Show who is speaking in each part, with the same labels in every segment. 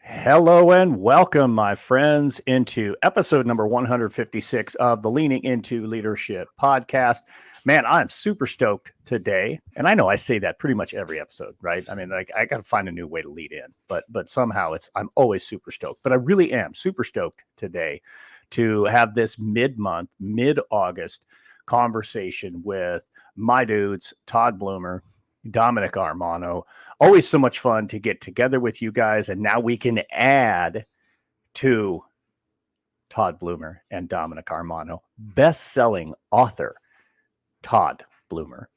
Speaker 1: Hello and welcome, my friends, into episode number 156 of the Leaning Into Leadership podcast. Man, I'm super stoked today. And I know I say that pretty much every episode, right? I mean, like I got to find a new way to lead in, but somehow I'm always super stoked. But I really am super stoked today to have this mid-month, mid-August conversation with my dudes, Todd Bloomer, Dominic Armano. Always so much fun to get together with you guys. And now we can add to Todd Bloomer and Dominic Armano, best-selling author Todd Bloomer,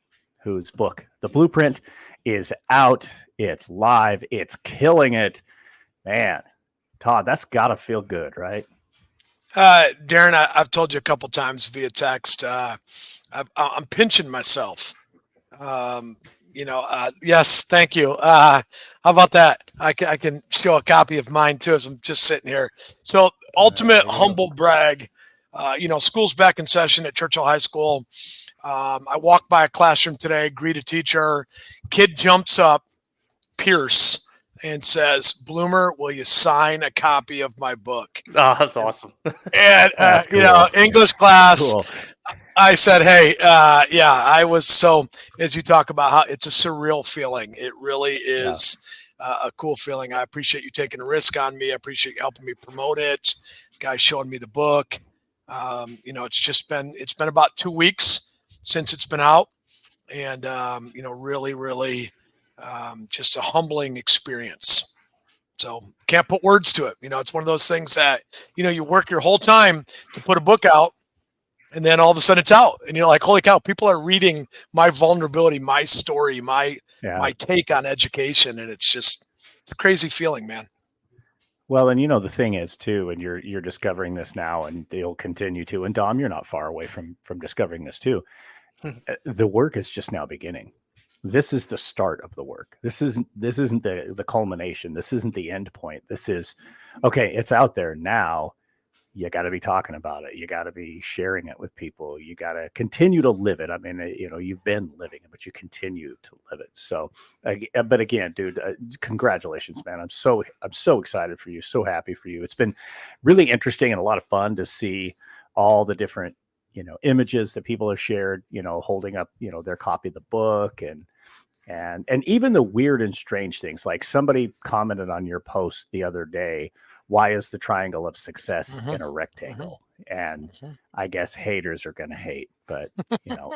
Speaker 1: whose book, The Blueprint, is out. It's live. It's killing it. Man, Todd, that's got to feel good, right?
Speaker 2: Darrin, I've told you a couple times via text. I'm pinching myself. Yes, thank you. How about that? I can show a copy of mine too as I'm just sitting here. So, ultimate humble brag. School's back in session at Churchill High School. I walked by a classroom today, greet a teacher. Kid jumps up, Pierce, and says, "Bloomer, will you sign a copy of my book?"
Speaker 3: Oh, that's awesome.
Speaker 2: And,
Speaker 1: cool.
Speaker 2: English class.
Speaker 1: Cool.
Speaker 2: I said, hey, I was so, as you talk about how it's a surreal feeling. It really is a cool feeling. I appreciate you taking a risk on me. I appreciate you helping me promote it. Guys showing me the book. It's been about 2 weeks since it's been out. And, really, just a humbling experience. So can't put words to it. It's one of those things that, you work your whole time to put a book out. And then all of a sudden it's out and you're like, holy cow, people are reading my vulnerability, my story, my take on education. And it's a crazy feeling, man.
Speaker 1: Well, and the thing is too, and you're discovering this now and you'll continue to, and Dom, you're not far away from discovering this too. The work is just now beginning. This is the start of the work. This isn't the culmination. This isn't the end point. This is, okay, it's out there now. You got to be talking about it. You got to be sharing it with people. You got to continue to live it. I mean, you've been living it, but you continue to live it. So, but again, dude, congratulations, man. I'm so excited for you. So happy for you. It's been really interesting and a lot of fun to see all the different, images that people have shared, holding up, their copy of the book and even the weird and strange things. Like somebody commented on your post the other day, why is the triangle of success in a rectangle? And I guess haters are going to hate, but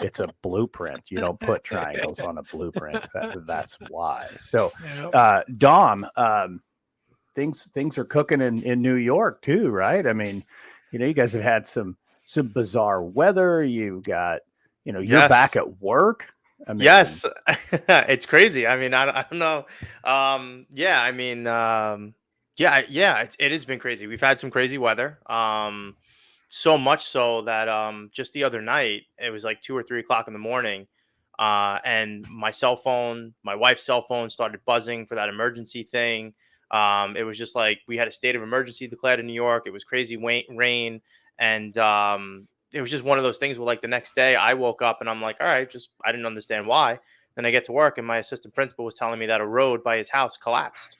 Speaker 1: it's a blueprint. You don't put triangles on a blueprint. That's why. So, Dom, things are cooking in New York too, right? I mean, you guys have had some bizarre weather. You got, you're back at work. I mean,
Speaker 3: yes, it's crazy. I mean, I don't know. It has been crazy. We've had some crazy weather. So much so that just the other night, it was like 2 or 3 o'clock in the morning, and my wife's cell phone started buzzing for that emergency thing. It was just like we had a state of emergency declared in New York. It was crazy rain, and it was just one of those things where, like, the next day I woke up and I'm like, all right, I didn't understand why. Then I get to work and my assistant principal was telling me that a road by his house collapsed.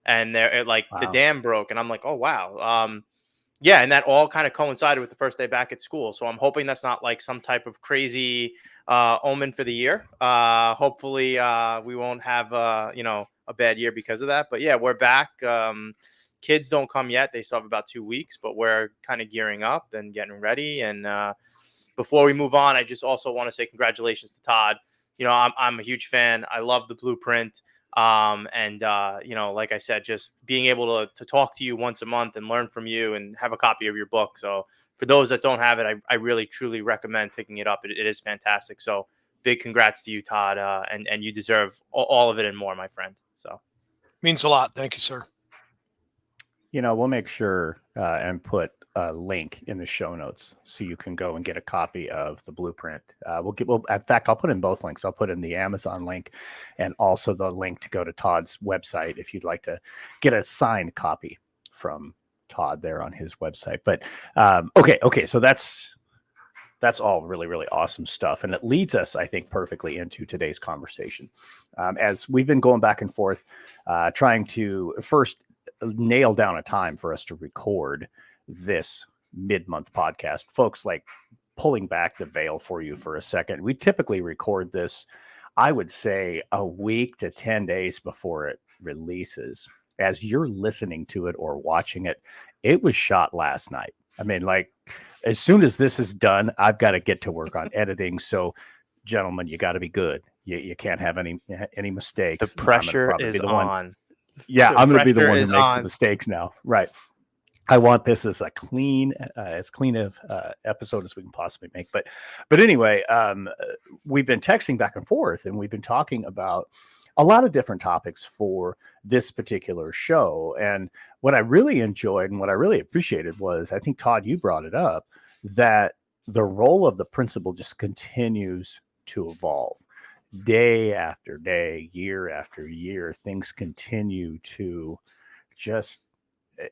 Speaker 3: And the dam broke, and I'm like, oh wow, and that all kind of coincided with the first day back at school. So I'm hoping that's not like some type of crazy omen for the year. Hopefully, we won't have a bad year because of that. But yeah, we're back. Kids don't come yet; they still have about 2 weeks, but we're kind of gearing up and getting ready. And before we move on, I just also want to say congratulations to Todd. I'm a huge fan. I love the Blueprint. Like I said, just being able to talk to you once a month and learn from you and have a copy of your book. So for those that don't have it, I really, truly recommend picking it up. It is fantastic. So big congrats to you, Todd. And you deserve all of it and more, my friend. So
Speaker 2: means a lot. Thank you, sir.
Speaker 1: We'll make sure and put a link in the show notes so you can go and get a copy of the Blueprint. In fact, I'll put in both links. I'll put in the Amazon link and also the link to go to Todd's website if you'd like to get a signed copy from Todd there on his website. But okay. So that's all really, really awesome stuff. And it leads us, I think, perfectly into today's conversation. As we've been going back and forth, trying to first nail down a time for us to record this mid-month podcast. Folks, like, pulling back the veil for you for a second, we typically record this, I would say, a week to 10 days before it releases. As you're listening to it or watching it, it was shot last night. I mean, like, as soon as this is done, I've got to get to work on editing. So, gentlemen, you got to be good. You can't have any mistakes.
Speaker 3: The pressure is on.
Speaker 1: Yeah, I'm going to be the one who makes
Speaker 3: on.
Speaker 1: the mistakes now. Right. I want this as a clean of episode as we can possibly make. But anyway, we've been texting back and forth, and we've been talking about a lot of different topics for this particular show. And what I really enjoyed and what I really appreciated was, I think, Todd, you brought it up, that the role of the principal just continues to evolve. Day after day, year after year, things continue to just,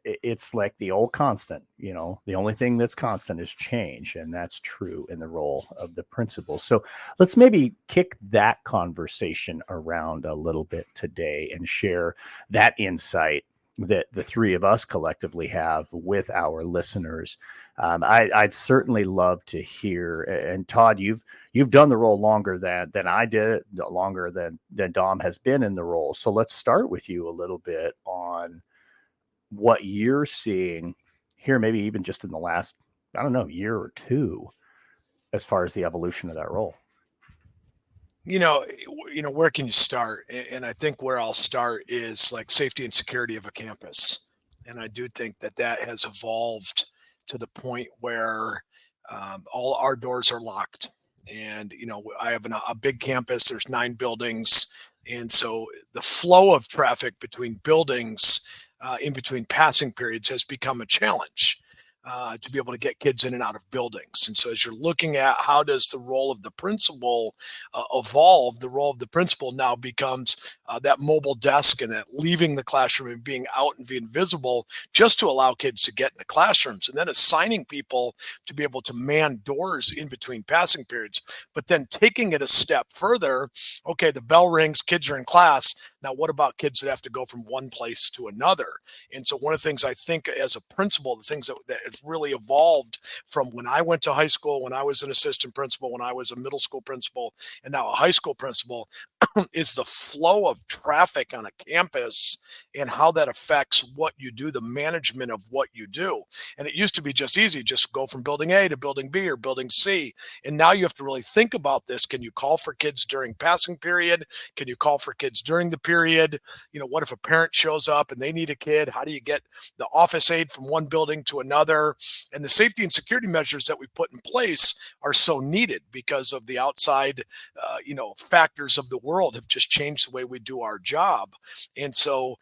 Speaker 1: it's like the old constant, the only thing that's constant is change. And that's true in the role of the principal. So let's maybe kick that conversation around a little bit today and share that insight that the three of us collectively have with our listeners. I'd certainly love to hear. And Todd, you've done the role longer than I did, longer than Dom has been in the role. So let's start with you a little bit on what you're seeing here, maybe even just in the last, I don't know, year or two, as far as the evolution of that role.
Speaker 2: Where can you start? And I think where I'll start is like safety and security of a campus. And I do think that has evolved to the point where all our doors are locked. And, I have a big campus, there's 9 buildings. And so the flow of traffic between buildings in between passing periods has become a challenge to be able to get kids in and out of buildings. And so as you're looking at how does the role of the principal evolve, the role of the principal now becomes that mobile desk and leaving the classroom and being out and being visible just to allow kids to get in the classrooms, and then assigning people to be able to man doors in between passing periods, but then taking it a step further. Okay, the bell rings, kids are in class. Now, what about kids that have to go from one place to another? And so one of the things I think as a principal, the things that has really evolved from when I went to high school, when I was an assistant principal, when I was a middle school principal, and now a high school principal, is the flow of traffic on a campus and how that affects what you do, the management of what you do. And it used to be just easy, just go from building A to building B or building C. And now you have to really think about this. Can you call for kids during passing period? Can you call for kids during the period? What if a parent shows up and they need a kid? How do you get the office aide from one building to another? And the safety and security measures that we put in place are so needed because of the outside, factors of the world have just changed the way we do our job. And so,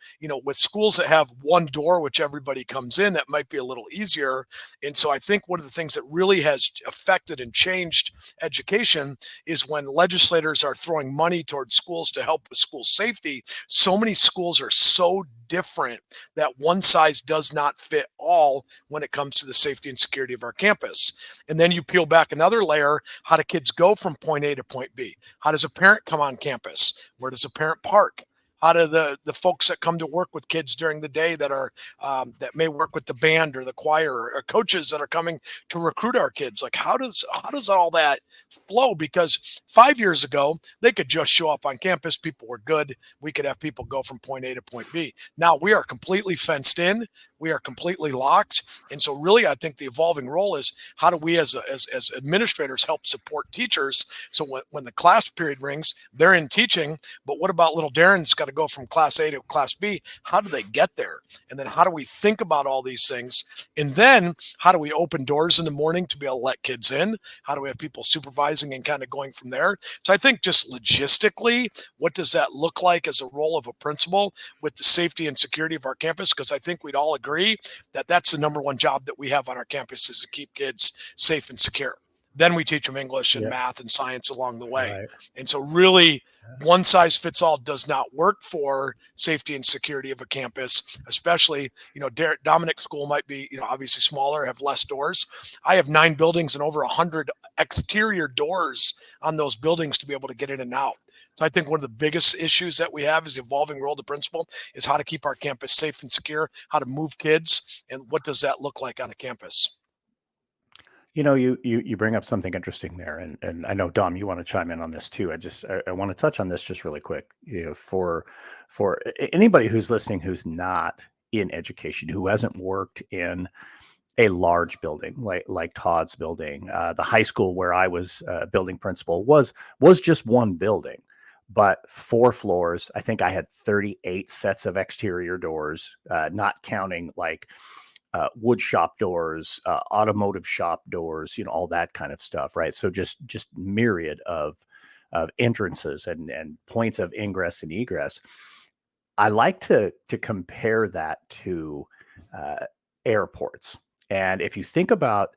Speaker 2: with schools that have one door, which everybody comes in, that might be a little easier. And so I think one of the things that really has affected and changed education is when legislators are throwing money towards schools to help with school safety. So many schools are so different that one size does not fit all when it comes to the safety and security of our campus. And then you peel back another layer. How do kids go from point A to point B? How does a parent come on campus? Where does a parent park? How do the folks that come to work with kids during the day that are that may work with the band or the choir or coaches that are coming to recruit our kids? Like how does all that flow? Because 5 years ago they could just show up on campus. People were good. We could have people go from point A to point B. Now we are completely fenced in. We are completely locked. And so really, I think the evolving role is how do we as administrators help support teachers? So when the class period rings, they're in teaching, but what about little Darrin's got to go from class A to class B? How do they get there? And then how do we think about all these things? And then how do we open doors in the morning to be able to let kids in? How do we have people supervising and kind of going from there? So I think just logistically, what does that look like as a role of a principal with the safety and security of our campus? Because I think we'd all agree that that's the number one job that we have on our campus is to keep kids safe and secure. Then we teach them English and math and science along the way. Right. And so really one size fits all does not work for safety and security of a campus, especially, Dominic's school might be, obviously smaller, have less doors. I have 9 buildings and over 100 exterior doors on those buildings to be able to get in and out. So I think one of the biggest issues that we have is the evolving role of the principal is how to keep our campus safe and secure, how to move kids, and what does that look like on a campus?
Speaker 1: You bring up something interesting there, and I know Dom, you want to chime in on this too. I want to touch on this just really quick. For anybody who's listening who's not in education, who hasn't worked in a large building like Todd's building. The high school where I was building principal was just one building, but 4 floors. I think I had 38 sets of exterior doors, not counting like wood shop doors, automotive shop doors, all that kind of stuff, right? So just myriad of entrances and points of ingress and egress. I like to compare that to airports. And if you think about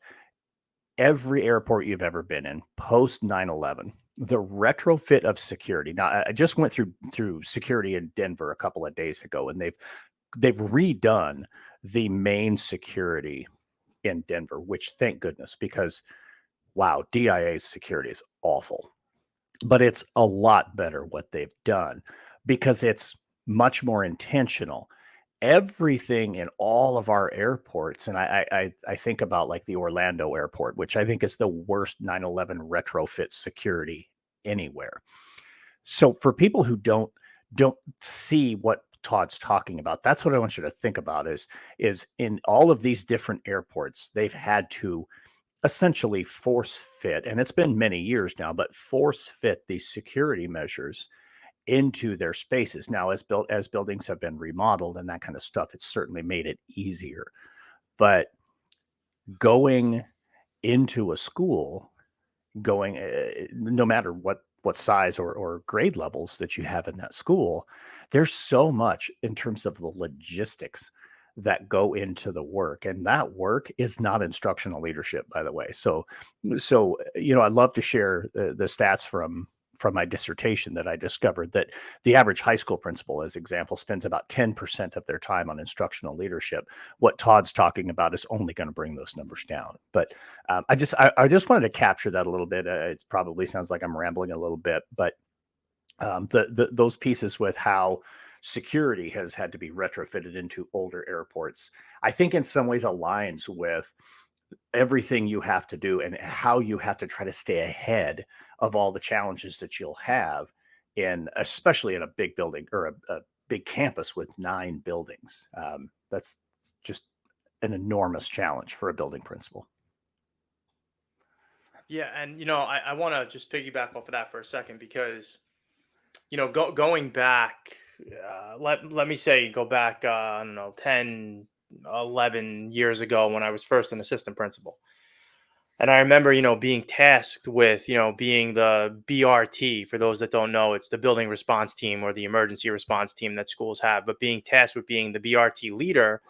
Speaker 1: every airport you've ever been in post 9/11, the retrofit of security. Now, I just went through security in Denver a couple of days ago, and they've redone the main security in Denver, which thank goodness, because wow, DIA's security is awful. But it's a lot better what they've done because it's much more intentional. Everything in all of our airports, and I think about like the Orlando airport, which I think is the worst 9/11 retrofit security anywhere. So for people who don't see what Todd's talking about, that's what I want you to think about is in all of these different airports, they've had to essentially force fit, and it's been many years now, but force fit these security measures into their spaces. Now, as buildings have been remodeled and that kind of stuff, it's certainly made it easier. But going into a school, going no matter what size or grade levels that you have in that school, there's so much in terms of the logistics that go into the work, and that work is not instructional leadership, by the way. So I'd love to share the stats from my dissertation that I discovered that the average high school principal, as example, spends about 10% of their time on instructional leadership. What Todd's talking about is only going to bring those numbers down. But I just wanted to capture that a little bit. It probably sounds like I'm rambling a little bit, but those pieces with how security has had to be retrofitted into older airports, I think in some ways aligns with everything you have to do and how you have to try to stay ahead of all the challenges that you'll have especially in a big building or a big campus with 9 buildings. That's just an enormous challenge for a building principal.
Speaker 3: Yeah, and I want to just piggyback off of that for a second because going back, let me say go back, I don't know, 10, 11 years ago when I was first an assistant principal. And I remember, being tasked with, being the BRT. For those that don't know, it's the building response team or the emergency response team that schools have. But being tasked with being the BRT leader,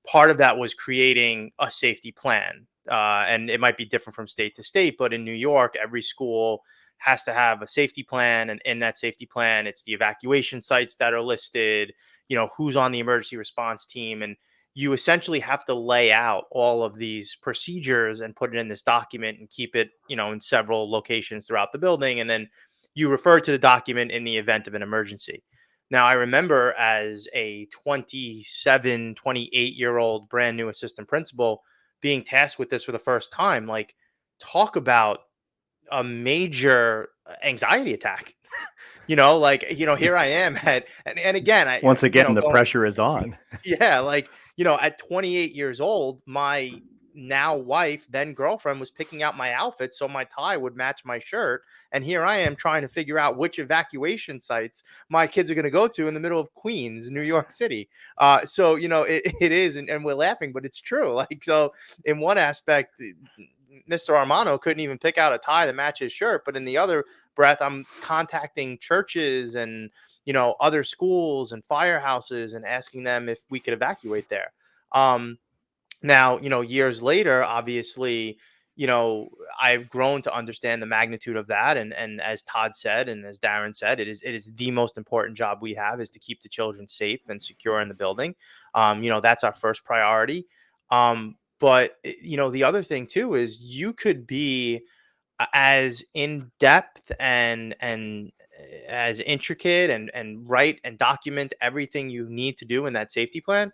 Speaker 3: part of that was creating a safety plan. And it might be different from state to state, but in New York, every school has to have a safety plan. And in that safety plan, it's the evacuation sites that are listed, who's on the emergency response team. And you essentially have to lay out all of these procedures and put it in this document and keep it, in several locations throughout the building. And then you refer to the document in the event of an emergency. Now, I remember as a 27, 28-year-old brand new assistant principal being tasked with this for the first time. Like, talk about a major anxiety attack. Here I am and again,
Speaker 1: Once again, the
Speaker 3: going,
Speaker 1: pressure is on.
Speaker 3: yeah, at 28 years old, my now wife, then girlfriend, was picking out my outfit so my tie would match my shirt. And here I am trying to figure out which evacuation sites my kids are going to go to in the middle of Queens, New York City. It is, and we're laughing, but it's true. So in one aspect, Mr. Armano couldn't even pick out a tie that matches his shirt. But in the other breath, I'm contacting churches and other schools and firehouses and asking them if we could evacuate there. Now, years later, obviously, I've grown to understand the magnitude of that. And as Todd said, and as Darrin said, it is the most important job we have is to keep the children safe and secure in the building. That's our first priority. But the other thing too is you could be as in depth and as intricate and write and document everything you need to do in that safety plan.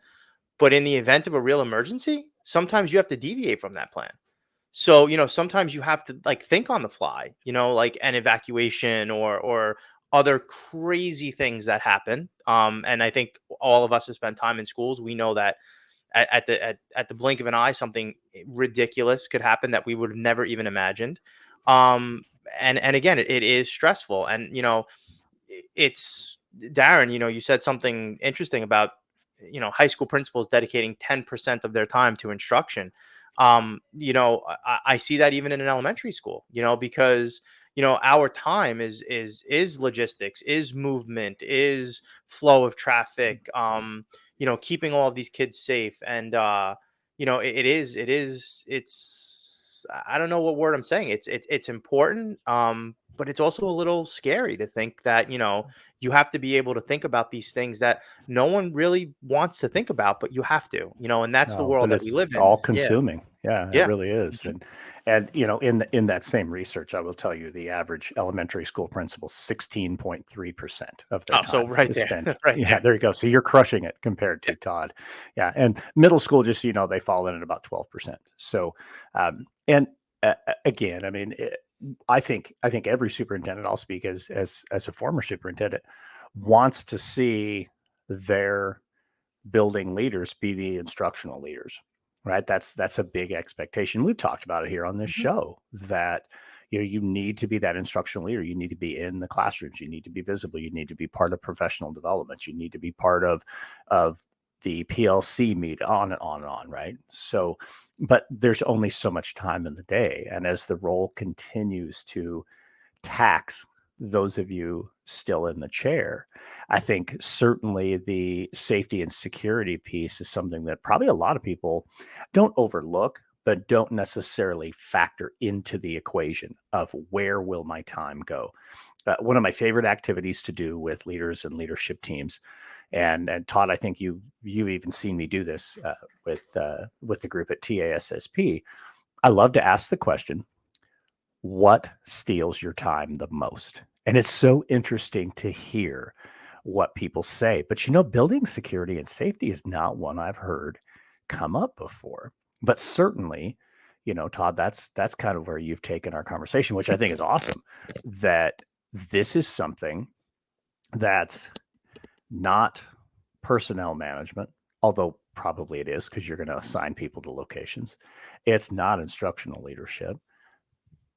Speaker 3: But in the event of a real emergency, sometimes you have to deviate from that plan. So, sometimes you have to like think on the fly, like an evacuation or other crazy things that happen. And I think all of us have spent time in schools. We know that at the blink of an eye, something ridiculous could happen that we would have never even imagined. Um, and again, it is stressful. And it's Darrin. You said something interesting about high school principals dedicating 10% of their time to instruction. I see that even in an elementary school. Because our time is logistics, is movement, is flow of traffic. Keeping all of these kids safe, and it's I don't know what word I'm saying. It's important. But it's also a little scary to think that you have to be able to think about these things that no one really wants to think about, but you have to, and that's the
Speaker 1: No,
Speaker 3: world
Speaker 1: but
Speaker 3: that we
Speaker 1: it's
Speaker 3: live in.
Speaker 1: all
Speaker 3: Yeah.
Speaker 1: consuming. Yeah, it
Speaker 3: Yeah.
Speaker 1: really is.
Speaker 3: Mhm.
Speaker 1: And in that same research, I will tell you the average elementary school principal, 16.3% of their
Speaker 3: Oh, so
Speaker 1: time
Speaker 3: right
Speaker 1: is
Speaker 3: there,
Speaker 1: spent.
Speaker 3: right
Speaker 1: Yeah,
Speaker 3: there.
Speaker 1: there you go. So you're crushing it compared
Speaker 3: Yeah.
Speaker 1: to Todd. Yeah. And middle school, just they fall in at about 12%. So and again, I mean, I think every superintendent, I'll speak as a former superintendent, wants to see their building leaders be the instructional leaders, right? That's a big expectation. We've talked about it here on this
Speaker 3: Mhm.
Speaker 1: show that you need to be that instructional leader. You need to be in the classrooms. You need to be visible. You need to be part of professional development. You need to be part of the PLC meet, on and on and on, right? So, but there's only so much time in the day, and as the role continues to tax those of you still in the chair, I think certainly the safety and security piece is something that probably a lot of people don't overlook, but don't necessarily factor into the equation of where will my time go. One of my favorite activities to do with leaders and leadership teams, and Todd, I think you've even seen me do this with the group at TASSP. I love to ask the question, what steals your time the most? And it's so interesting to hear what people say. But building security and safety is not one I've heard come up before. But certainly, Todd, that's kind of where you've taken our conversation, which I think is awesome. That this is something that's not personnel management, although probably it is because you're going to assign people to locations. It's not instructional leadership.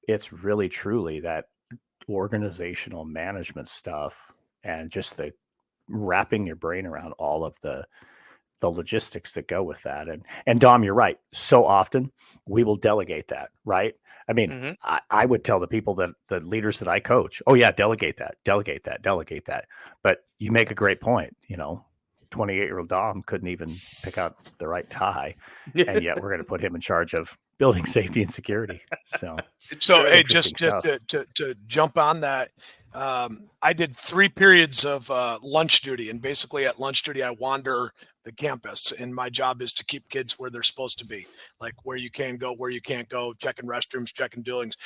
Speaker 1: It's really truly that organizational management stuff and just the wrapping your brain around all of the logistics that go with that. And Dom, you're right. So often we will delegate that, right? I mean,
Speaker 3: Mhm.
Speaker 1: I would tell the people that the leaders that I coach, oh yeah, delegate that, delegate that, delegate that. But you make a great point, 28-year-old Dom couldn't even pick out the right tie. And yet we're going to put him in charge of building safety and security. So
Speaker 2: So,
Speaker 3: Right.
Speaker 2: hey,
Speaker 1: interesting
Speaker 2: just to,
Speaker 1: stuff.
Speaker 2: to, to, to jump on that, I did 3 periods of lunch duty. And basically, at lunch duty, I wander the campus. And my job is to keep kids where they're supposed to be, like where you can go, where you can't go, checking restrooms, checking buildings.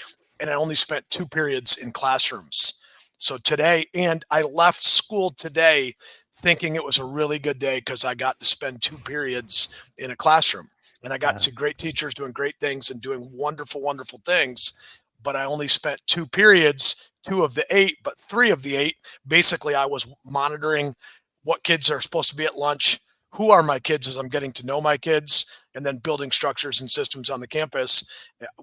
Speaker 2: And I only spent 2 periods in classrooms. So today, and I left school today thinking it was a really good day because I got to spend 2 periods in a classroom and I got to
Speaker 1: Yeah.
Speaker 2: see great teachers doing great things and doing wonderful, wonderful things. But I only spent 2 periods, 2 of the 8, but 3 of the 8. Basically, I was monitoring what kids are supposed to be at lunch, who are my kids as I'm getting to know my kids, and then building structures and systems on the campus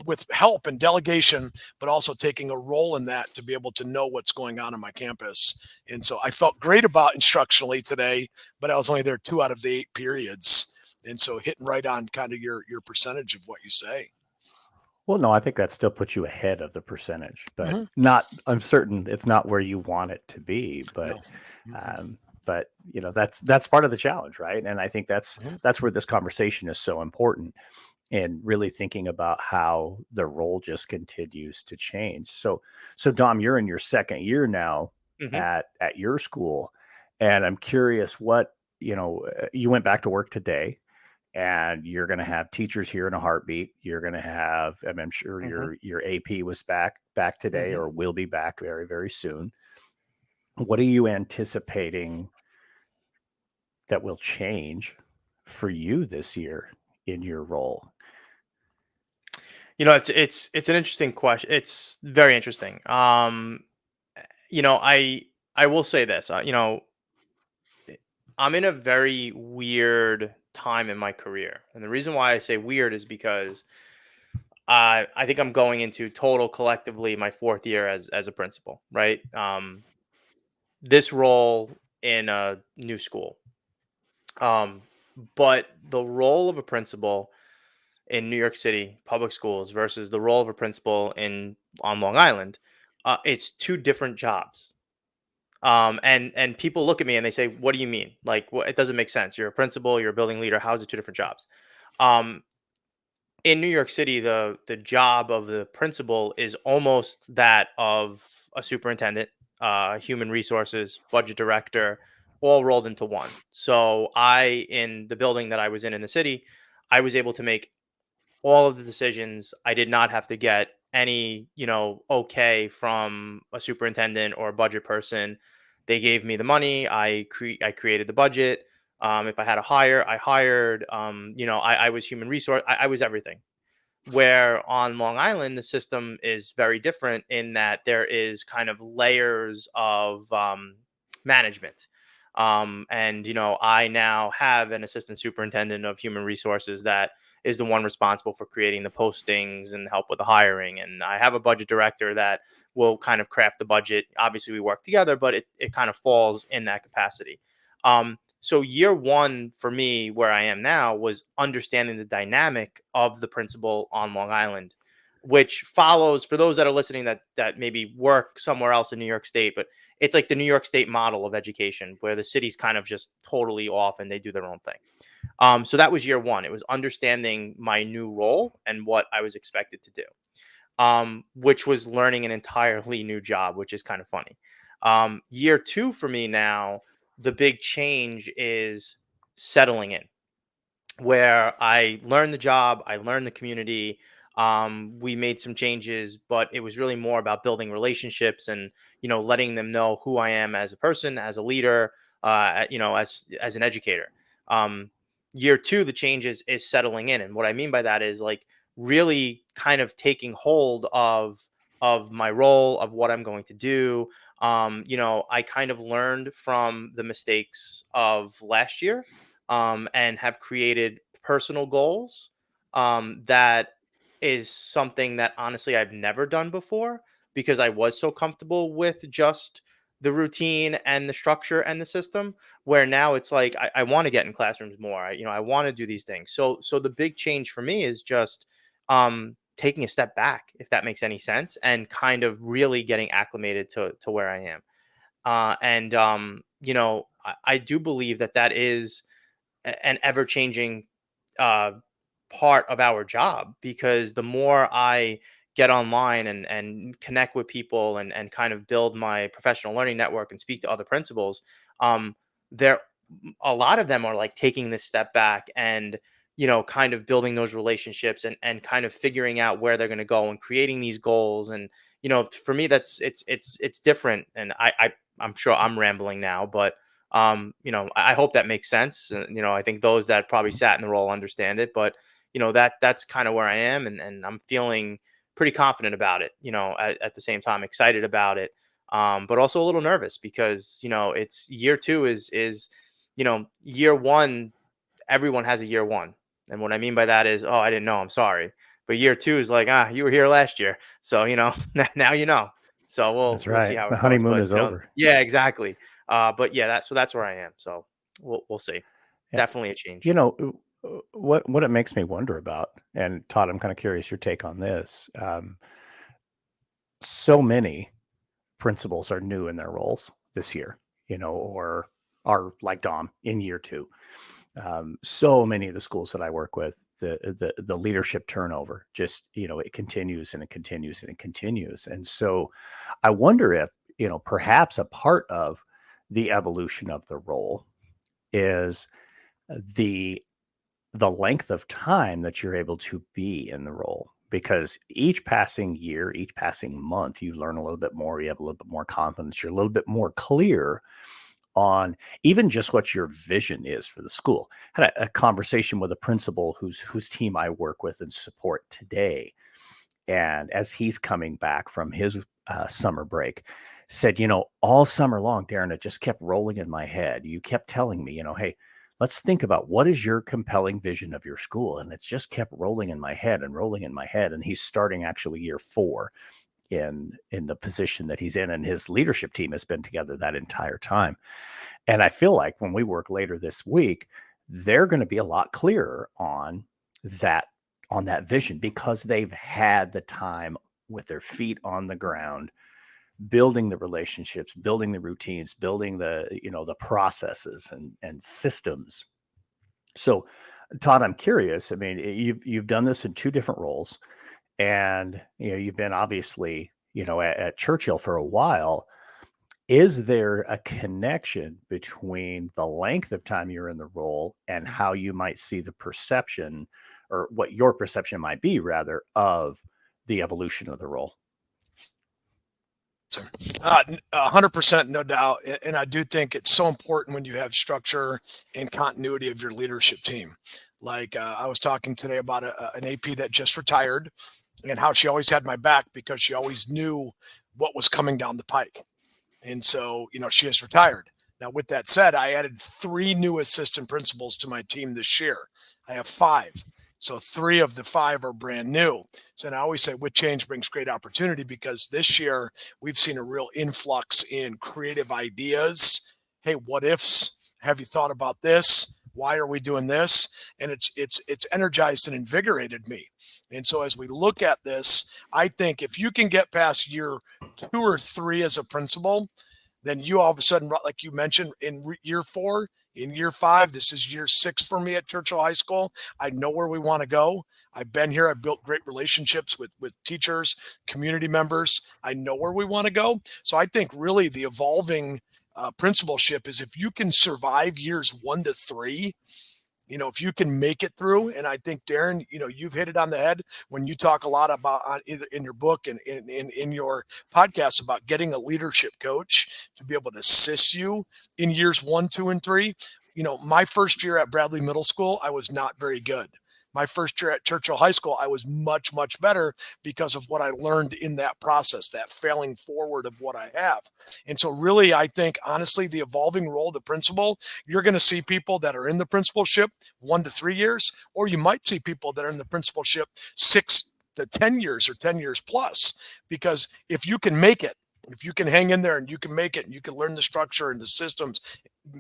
Speaker 2: with help and delegation, but also taking a role in that to be able to know what's going on my campus. And so I felt great about instructionally today, but I was only there 2 out of the 8 periods. And so hitting right on kind of your percentage of what you say.
Speaker 1: Well, no, I think that still puts you ahead of the percentage, but
Speaker 2: Mm-hmm.
Speaker 1: not, I'm certain it's not where you want it to be,
Speaker 2: No. Mm-hmm.
Speaker 1: but that's part of the challenge, right? And I think that's
Speaker 2: Mm-hmm.
Speaker 1: that's where this conversation is so important, and really thinking about how the role just continues to change. So Dom, you're in your second year now
Speaker 3: Mhm.
Speaker 1: at your school, and I'm curious what, you went back to work today, and you're going to have teachers here in a heartbeat. You're going to have, I'm sure
Speaker 3: Mhm.
Speaker 1: your AP was back today,
Speaker 3: Mhm.
Speaker 1: or will be back very, very soon. What are you anticipating that will change for you this year in your role?
Speaker 3: It's an interesting question. It's very interesting. I will say this. I'm in a very weird time in my career, and the reason why I say weird is because I think I'm going into total collectively my fourth year as a principal. Right. This role in a new school. Um, but the role of a principal in New York City public schools versus the role of a principal in on Long Island, it's two different jobs. And people look at me and they say, "What do you mean? Like, it doesn't make sense. You're a principal, you're a building leader. How is it two different jobs?" Um, in New York City, the job of the principal is almost that of a superintendent, human resources, budget director, all rolled into one. So in the building that I was in the city, I was able to make all of the decisions. I did not have to get any, okay from a superintendent or a budget person. They gave me the money. I created the budget. If I had to hire, I hired. I was human resource. I was everything. Where on Long Island, the system is very different in that there is kind of layers of management. And I now have an assistant superintendent of human resources that is the one responsible for creating the postings and help with the hiring. And I have a budget director that will kind of craft the budget. Obviously, we work together, but it kind of falls in that capacity. So year one for me, where I am now, was understanding the dynamic of the principal on Long Island, which follows for those that are listening that maybe work somewhere else in New York State, but it's like the New York State model of education, where the city's kind of just totally off and they do their own thing. So that was year one. It was understanding my new role and what I was expected to do, which was learning an entirely new job, which is kind of funny. Year two for me now, the big change is settling in, where I learned the job, I learned the community. We made some changes, but it was really more about building relationships and letting them know who I am as a person, as a leader, as an educator. Um, Year two, the changes is settling in, and what I mean by that is like really kind of taking hold of my role, of what I'm going to do. I kind of learned from the mistakes of last year, and have created personal goals, that is something that honestly I've never done before because I was so comfortable with just the routine and the structure and the system, where now it's like I want to get in classrooms more. I want to do these things. So the big change for me is just taking a step back, if that makes any sense, and kind of really getting acclimated to where I am. I do believe that is an ever changing uh, part of our job, because the more I get online and connect with people and kind of build my professional learning network and speak to other principals, there a lot of them are like taking this step back and kind of building those relationships and kind of figuring out where they're going to go and creating these goals. And for me, that's it's different. And I'm sure I'm rambling now, but I hope that makes sense. I think those that probably sat in the role understand it, but that's kind of where I am, and I'm feeling pretty confident about it. At the same time, excited about it, but also a little nervous because it's year two is year one. Everyone has a year one, and what I mean by that is, oh, I didn't know, I'm sorry. But year two is like, you were here last year, so now you know. So we'll
Speaker 1: That's
Speaker 3: we'll see
Speaker 1: right.
Speaker 3: how
Speaker 1: The
Speaker 3: it goes.
Speaker 1: honeymoon
Speaker 3: But
Speaker 1: is over.
Speaker 3: yeah, exactly. But yeah, that's where I am. So we'll see.
Speaker 1: Yeah.
Speaker 3: Definitely a change.
Speaker 1: You know, what it makes me wonder about, and Todd, I'm kind of curious your take on this. So many principals are new in their roles this year, or are like Dom in year two. So many of the schools that I work with, the leadership turnover just, it continues and it continues and it continues. And so I wonder if, perhaps a part of the evolution of the role is the the length of time that you're able to be in the role, because each passing year, each passing month, you learn a little bit more, you have a little bit more confidence, you're a little bit more clear on even just what your vision is for the school. I had a conversation with a principal whose team I work with and support today. And as he's coming back from his summer break, said, all summer long, Darrin, it just kept rolling in my head. You kept telling me, hey, let's think about what is your compelling vision of your school. And it's just kept rolling in my head and rolling in my head. And he's starting actually year 4 in the position that he's in. And his leadership team has been together that entire time. And I feel like when we work later this week, they're going to be a lot clearer on that vision, because they've had the time with their feet on the ground, building the relationships, building the routines, building the processes and systems. So, Todd, I'm curious. I mean, you've done this in 2 different roles, and you've been obviously at Churchill for a while. Is there a connection between the length of time you're in the role and how you might see the perception, or what your perception might be rather, of the evolution of the role?
Speaker 2: 100%, no doubt. And I do think it's so important when you have structure and continuity of your leadership team. Like I was talking today about an AP that just retired, and how she always had my back because she always knew what was coming down the pike. And so, she has retired. Now, with that said, I added 3 new assistant principals to my team this year. I have 5. So 3 of the 5 are brand new. So, and I always say with change brings great opportunity, because this year we've seen a real influx in creative ideas. Hey, what ifs? Have you thought about this? Why are we doing this? And it's energized and invigorated me. And so as we look at this, I think if you can get past year 2 or 3 as a principal, then you all of a sudden, like you mentioned, in year 4, in year 5, this is year 6 for me at Churchill High School. I know where we want to go. I've been here. I've built great relationships with teachers, community members. I know where we want to go. So I think really the evolving principalship is if you can survive years 1 to 3, if you can make it through. And I think, Darrin, you've hit it on the head when you talk a lot about in your book and in your podcast about getting a leadership coach to be able to assist you in years 1, 2, and 3. My first year at Bradley Middle School, I was not very good. My first year at Churchill High School, I was much, much better because of what I learned in that process, that failing forward of what I have. And so really, I think, honestly, the evolving role of the principal, you're going to see people that are in the principalship 1 to 3 years, or you might see people that are in the principalship 6 to 10 years or 10 years plus. Because if you can make it, if you can hang in there and you can make it and you can learn the structure and the systems,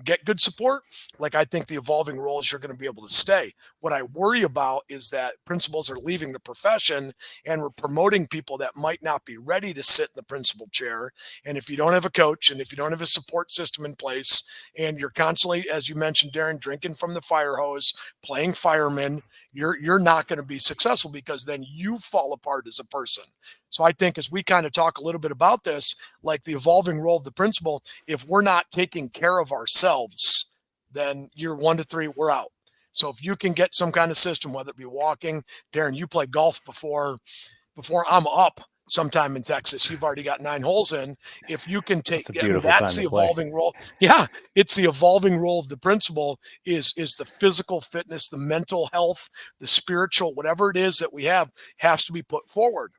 Speaker 2: get good support, like I think the evolving roles you're going to be able to stay. What I worry about is that principals are leaving the profession and we're promoting people that might not be ready to sit in the principal chair. And if you don't have a coach and if you don't have a support system in place and you're constantly, as you mentioned, Darrin, drinking from the fire hose, playing fireman, you're not going to be successful, because then you fall apart as a person. So I think as we kind of talk a little bit about this, like the evolving role of the principal, if we're not taking care of ourselves, then year 1 to 3, we're out. So if you can get some kind of system, whether it be walking, Darrin, you played golf before I'm up sometime in Texas, you've already got 9 holes in. If you can take, that's the evolving role. Yeah, it's the evolving role of the principal is the physical fitness, the mental health, the spiritual, whatever it is that we have has to be put forward.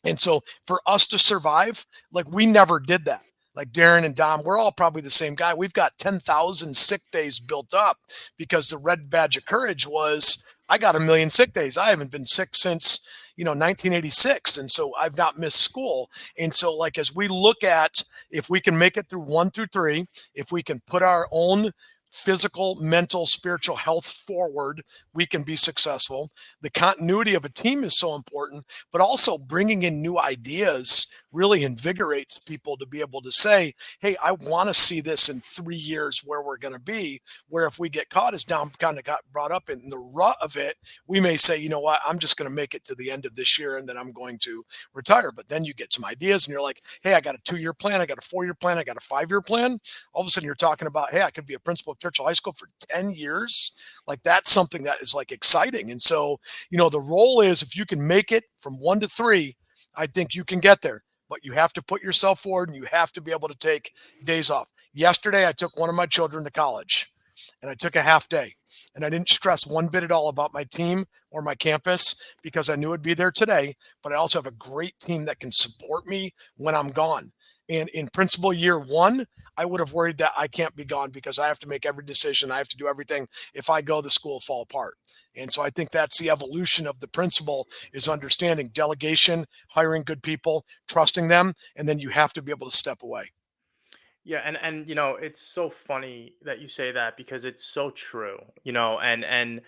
Speaker 2: And so for us to survive, like we never did that. Like Darrin and Dom, we're all probably the same guy. We've got 10,000 sick days built up because the red badge of courage was, I got 1 million sick days. I haven't been sick since, 1986. And so I've not missed school. And so like, as we look at, if we can make it through 1 through 3, if we can put our own physical, mental, spiritual health forward, we can be successful. The continuity of a team is so important, but also bringing in new ideas really invigorates people to be able to say, hey, I want to see this in 3 years where we're going to be, where if we get caught, as Dom kind of got brought up in the rut of it, we may say, you know what, I'm just going to make it to the end of this year and then I'm going to retire. But then you get some ideas and you're like, hey, I got a 2-year plan, I got a 4-year plan, I got a 5-year plan. All of a sudden you're talking about, hey, I could be a principal of Churchill High School for 10 years. Like that's something that is like exciting. And so, the role is, if you can make it from 1 to 3, I think you can get there, but you have to put yourself forward and you have to be able to take days off. Yesterday, I took one of my children to college and I took a half day, and I didn't stress one bit at all about my team or my campus because I knew I'd be there today, but I also have a great team that can support me when I'm gone. And in principal year 1, I would have worried that I can't be gone because I have to make every decision. I have to do everything. If I go, the school will fall apart. And so I think that's the evolution of the principal, is understanding delegation, hiring good people, trusting them, and then you have to be able to step away.
Speaker 3: Yeah, and it's so funny that you say that because it's so true. And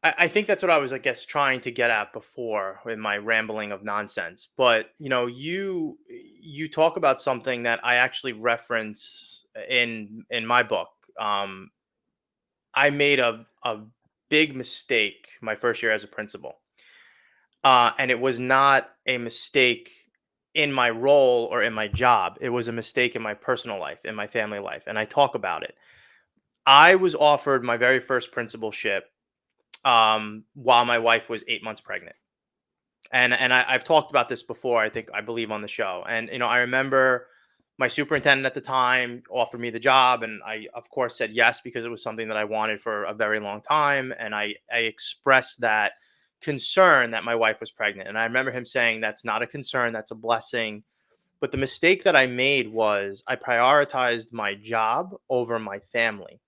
Speaker 3: I think that's what I was, I guess, trying to get at before with my rambling of nonsense. But you talk about something that I actually reference in my book. I made a big mistake my first year as a principal, and it was not a mistake in my role or in my job. It was a mistake in my personal life, in my family life, and I talk about it. I was offered my very first principalship while my wife was 8 months pregnant. I've talked about this before, I believe on the show. And, I remember my superintendent at the time offered me the job. And I, of course, said yes, because it was something that I wanted for a very long time. And I expressed that concern that my wife was pregnant. And I remember him saying, that's not a concern, that's a blessing. But the mistake that I made was I prioritized my job over my family,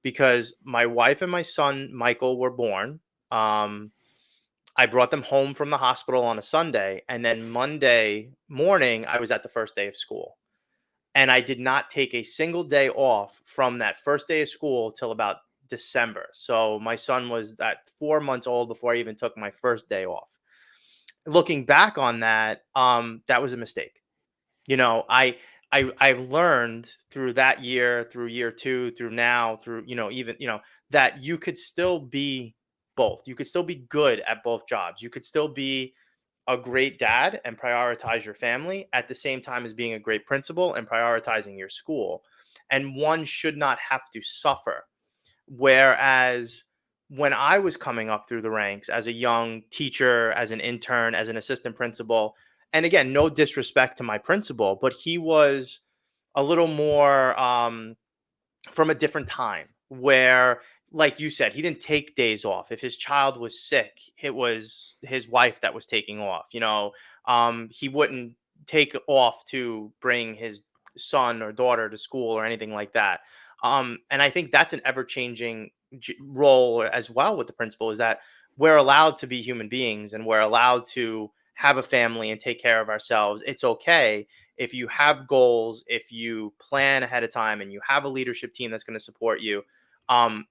Speaker 3: because my wife and my son, Michael, were born. I brought them home from the hospital on a Sunday. And then Monday morning, I was at the first day of school. And I did not take a single day off from that first day of school till about December. So my son was at 4 months old before I even took my first day off. Looking back on that, that was a mistake. I've learned through that year, through year 2, through now, through even that you could still be both. You could still be good at both jobs. You could still be a great dad and prioritize your family at the same time as being a great principal and prioritizing your school. And one should not have to suffer. Whereas when I was coming up through the ranks as a young teacher, as an intern, as an assistant principal, and again, no disrespect to my principal, but he was a little more from a different time where, like you said, he didn't take days off. If his child was sick, it was his wife that was taking off. He wouldn't take off to bring his son or daughter to school or anything like that. And I think that's an ever-changing role as well with the principal, is that we're allowed to be human beings and we're allowed to have a family and take care of ourselves. It's okay if you have goals, if you plan ahead of time and you have a leadership team that's going to support you.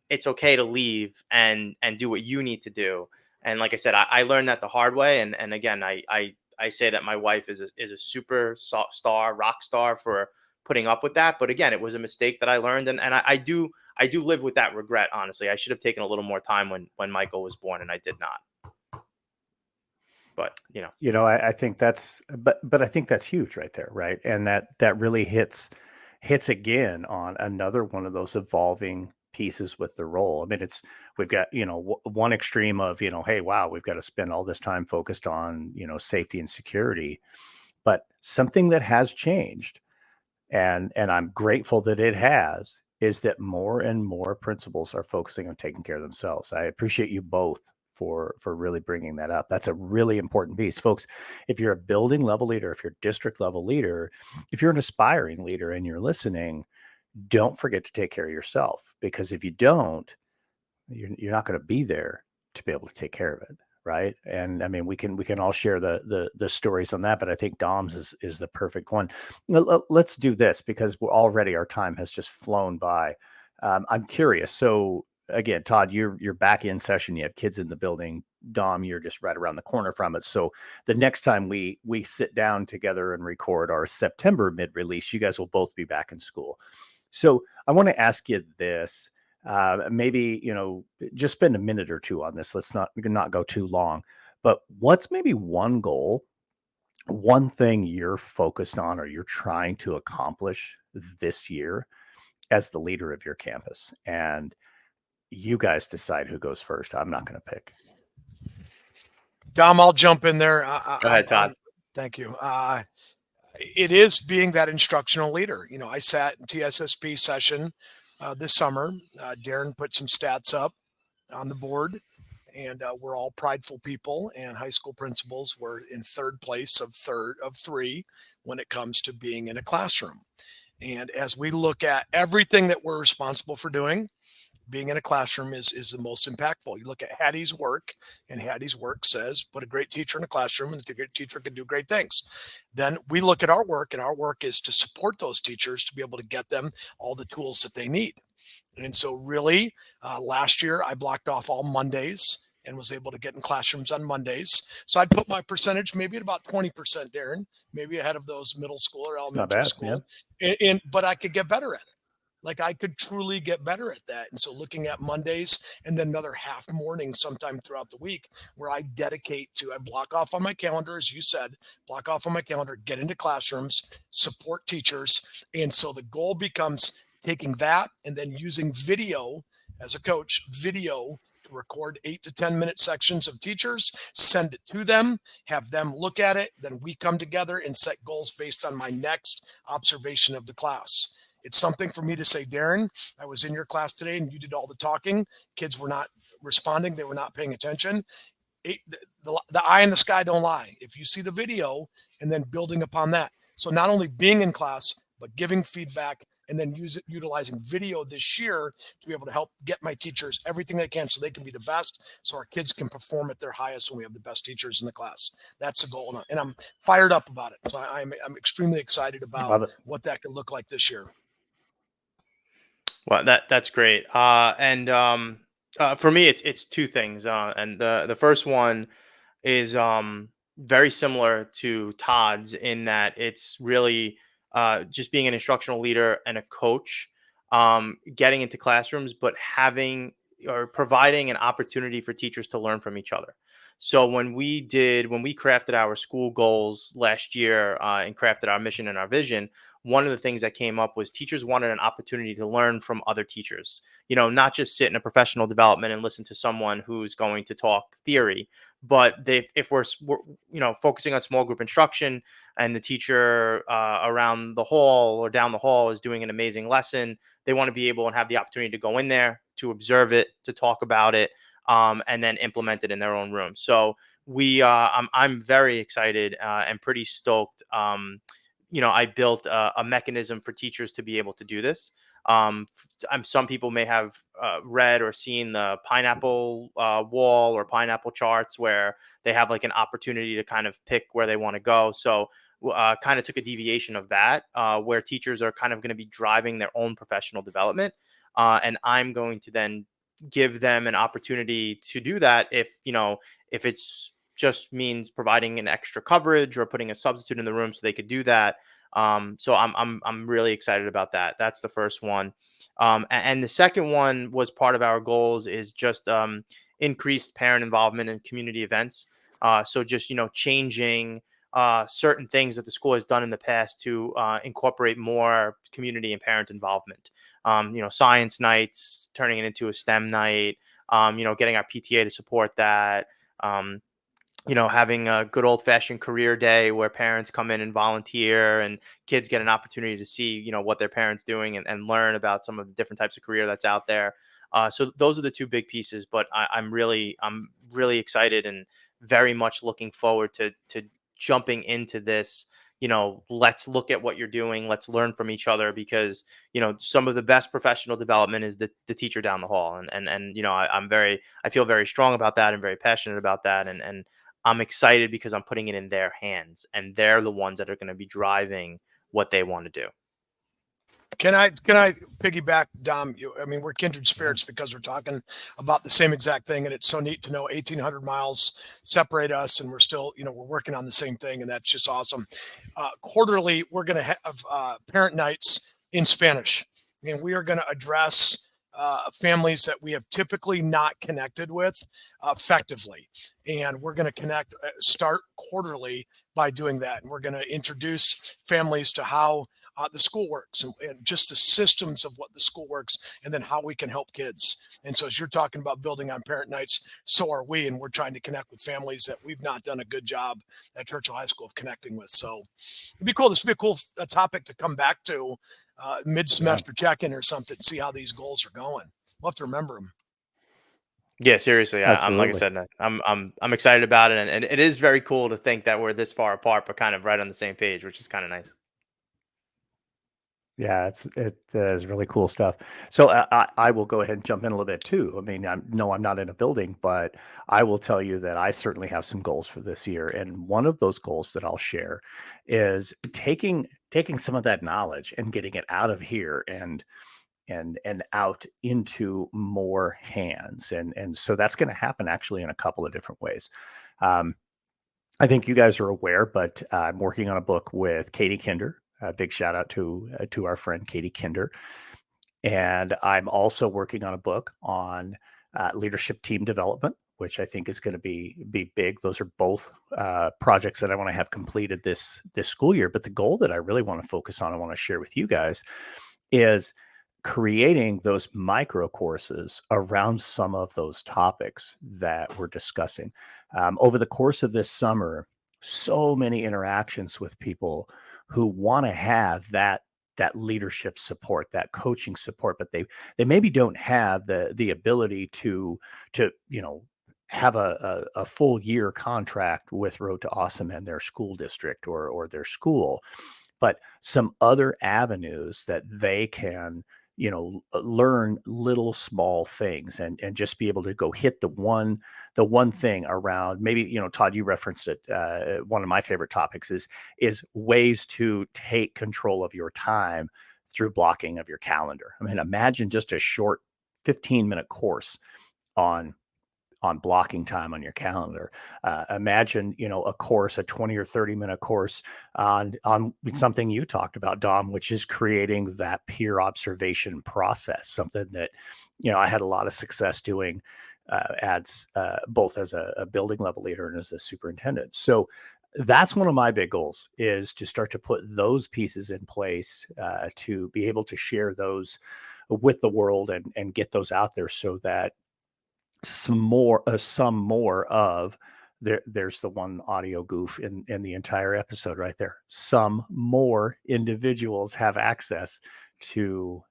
Speaker 3: It's okay to leave and do what you need to do. And like I said, I learned that the hard way. And again, I say that my wife is a super star, rock star for putting up with that. But again, it was a mistake that I learned, and I do live with that regret. Honestly, I should have taken a little more time when Michael was born, and I did not. But
Speaker 1: I think but I think that's huge right there, right? And that really hits again on another one of those evolving pieces with the role. I mean, we've got one extreme of hey, wow, we've got to spend all this time focused on safety and security, but something that has changed, and I'm grateful that it has, is that more and more principals are focusing on taking care of themselves. I appreciate you both for really bringing that up. That's a really important piece, folks. If you're a building level leader, if you're a district level leader, if you're an aspiring leader and you're listening, don't forget to take care of yourself, because if you don't, you're not going to be there to be able to take care of it, right? And I mean, we can all share the stories on that, but I think Dom's is the perfect one. Let's do this, because already our time has just flown by. I'm curious. So again, Todd, you're back in session. You have kids in the building. Dom, you're just right around the corner from it. So the next time we sit down together and record our September mid-release, you guys will both be back in school. So I want to ask you this. Maybe just spend a minute or two on this. Let's not go too long. But what's maybe one goal, one thing you're focused on or you're trying to accomplish this year as the leader of your campus? And You guys decide who goes first. I'm not going to pick.
Speaker 2: Dom, I'll jump in there.
Speaker 3: Go ahead, Todd.
Speaker 2: Thank you. It is being that instructional leader. I sat in TSSP session this summer. Darrin put some stats up on the board, and we're all prideful people, and high school principals were in third place of three when it comes to being in a classroom. And as we look at everything that we're responsible for doing, being in a classroom is the most impactful. You look at Hattie's work, and Hattie's work says, put a great teacher in a classroom, and the great teacher can do great things. Then we look at our work, and our work is to support those teachers to be able to get them all the tools that they need. And so really, last year, I blocked off all Mondays and was able to get in classrooms on Mondays. So I'd put my percentage maybe at about 20%, Darrin, maybe ahead of those middle school or elementary school. Yeah. But I could get better at it. Like I could truly get better at that. And so looking at Mondays and then another half morning sometime throughout the week where I block off on my calendar, as you said, block off on my calendar, get into classrooms, support teachers. And so the goal becomes taking that and then using video as a coach, video to record 8 to 10 minute sections of teachers, send it to them, have them look at it. Then we come together and set goals based on my next observation of the class. It's something for me to say, Darrin, I was in your class today and you did all the talking. Kids were not responding. They were not paying attention. The eye in the sky don't lie. If you see the video and then building upon that. So not only being in class, but giving feedback and then utilizing video this year to be able to help get my teachers everything they can so they can be the best, so our kids can perform at their highest when we have the best teachers in the class. That's the goal. And I'm fired up about it. So I'm extremely excited about what that could look like this year.
Speaker 3: Well, that's great. For me, it's two things. And the first one is very similar to Todd's in that it's really just being an instructional leader and a coach, getting into classrooms, but having or providing an opportunity for teachers to learn from each other. So when we crafted our school goals last year and crafted our mission and our vision, one of the things that came up was teachers wanted an opportunity to learn from other teachers, not just sit in a professional development and listen to someone who's going to talk theory, but if we're focusing on small group instruction and the teacher around the hall or down the hall is doing an amazing lesson, they want to be able and have the opportunity to go in there, to observe it, to talk about it, and then implement it in their own room. So I'm very excited and pretty stoked. I built a mechanism for teachers to be able to do this. Some people may have read or seen the pineapple wall or pineapple charts where they have like an opportunity to kind of pick where they want to go. So kind of took a deviation of that where teachers are kind of going to be driving their own professional development. And I'm going to then give them an opportunity to do that if it's just means providing an extra coverage or putting a substitute in the room so they could do that. So I'm really excited about that. That's the first one. And the second one was part of our goals is just increased parent involvement in community events. So just, changing certain things that the school has done in the past to incorporate more community and parent involvement. Science nights, turning it into a STEM night, getting our PTA to support that. Having a good old fashioned career day where parents come in and volunteer and kids get an opportunity to see, what their parents doing and learn about some of the different types of career that's out there. So those are the two big pieces, but I'm really excited and very much looking forward to jumping into this. Let's look at what you're doing. Let's learn from each other because, some of the best professional development is the teacher down the hall. And I feel very strong about that and very passionate about that. And I'm excited because I'm putting it in their hands and they're the ones that are going to be driving what they want to do.
Speaker 2: Can I piggyback, Dom? We're kindred spirits because we're talking about the same exact thing, and it's so neat to know 1,800 miles separate us, and we're still, we're working on the same thing, and that's just awesome. Quarterly, we're going to have parent nights in Spanish, and we are going to address families that we have typically not connected with effectively, and we're going to start quarterly by doing that, and we're going to introduce families to how the school works and just the systems of what the school works, and then how we can help kids. And so as you're talking about building on parent nights, so are we, and we're trying to connect with families that we've not done a good job at Churchill High School of connecting with. So it'd be cool. This would be a cool topic to come back to mid-semester check-in or something, see how these goals are going. We'll have to remember them.
Speaker 3: Yeah, seriously. I'm like I
Speaker 1: Absolutely.
Speaker 3: said, I'm excited about it, and it is very cool to think that we're this far apart, but kind of right on the same page, which is kind of nice.
Speaker 1: Yeah, it is really cool stuff. So I will go ahead and jump in a little bit too. I mean, I'm not in a building, but I will tell you that I certainly have some goals for this year. And one of those goals that I'll share is taking some of that knowledge and getting it out of here and out into more hands. And so that's going to happen actually in a couple of different ways. Um, I think you guys are aware, but I'm working on a book with Katie Kinder. A big shout out to our friend Katie Kinder. And I'm also working on a book on leadership team development, which I think is going to be big. Those are both projects that I want to have completed this school year. But the goal that I really want to focus on, I want to share with you guys, is creating those micro courses around some of those topics that we're discussing. Over the course of this summer, so many interactions with people who want to have that leadership support, that coaching support, but they maybe don't have the ability to have a full year contract with Road to Awesome and their school district or their school, but some other avenues that they can learn little small things and just be able to go hit the one thing around. Maybe Todd, you referenced it. One of my favorite topics is ways to take control of your time through blocking of your calendar. I mean, imagine just a short 15-minute course on blocking time on your calendar. Imagine, a course, a 20 or 30-minute course on something you talked about, Dom, which is creating that peer observation process, something that, I had a lot of success doing both as a building level leader and as a superintendent. So that's one of my big goals, is to start to put those pieces in place to be able to share those with the world and get those out there, so that some more of there's the one audio goof in the entire episode right there. Some more individuals have access to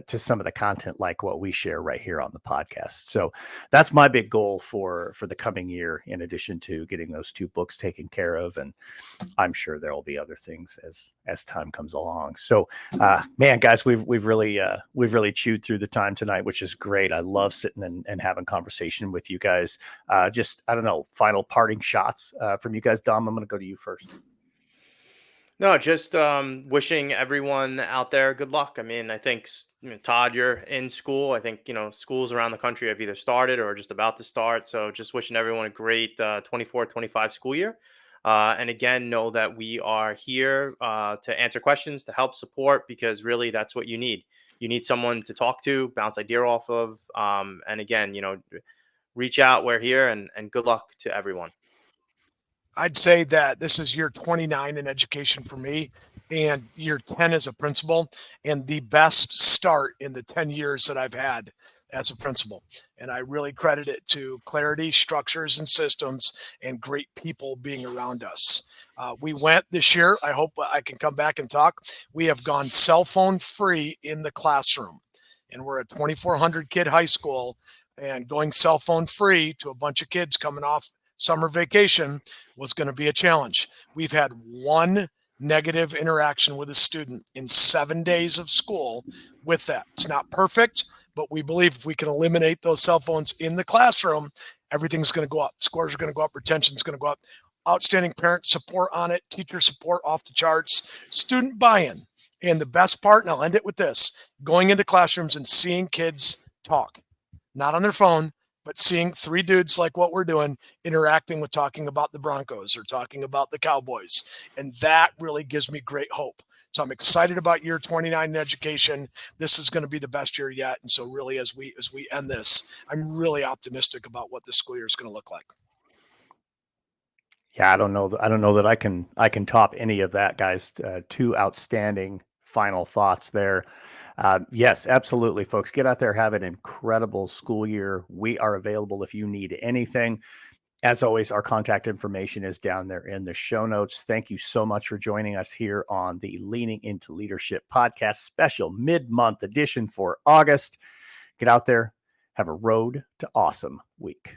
Speaker 1: some of the content like what we share right here on the podcast. So that's my big goal for the coming year, in addition to getting those 2 books taken care of. And I'm sure there will be other things as time comes along. So man, guys, we've really chewed through the time tonight, which is great. I love sitting and having conversation with you guys. Just, I don't know, final parting shots from you guys. Dom, I'm going to go to you first.
Speaker 3: No, just wishing everyone out there good luck. I mean, I think Todd, you're in school. I think schools around the country have either started or just about to start. So just wishing everyone a great 24-25 school year. And again, know that we are here to answer questions, to help support, because really that's what you need. You need someone to talk to, bounce idea off of. And again, reach out. We're here, and good luck to everyone.
Speaker 2: I'd say that this is year 29 in education for me, and year 10 as a principal, and the best start in the 10 years that I've had as a principal. And I really credit it to clarity, structures, and systems, and great people being around us. We went this year, I hope I can come back and talk. We have gone cell phone free in the classroom, and we're a 2,400 kid high school, and going cell phone free to a bunch of kids coming off summer vacation was going to be a challenge. We've had one negative interaction with a student in 7 days of school with that. It's not perfect, but we believe if we can eliminate those cell phones in the classroom, everything's going to go up. Scores are going to go up. Retention is going to go up. Outstanding parent support on it. Teacher support off the charts. Student buy-in. And the best part, and I'll end it with this, going into classrooms and seeing kids talk, not on their phone, but seeing 3 dudes like what we're doing interacting with, talking about the Broncos or talking about the Cowboys. And that really gives me great hope. So I'm excited about year 29 in education. This is going to be the best year yet. And so really, as we end this, I'm really optimistic about what the school year is going to look like.
Speaker 1: Yeah, I don't know that I can top any of that, guys. 2 outstanding final thoughts there. Yes, absolutely, folks. Get out there, have an incredible school year. We are available if you need anything. As always, our contact information is down there in the show notes. Thank you so much for joining us here on the Leaning into Leadership podcast special mid-month edition for August. Get out there, have a road to awesome week.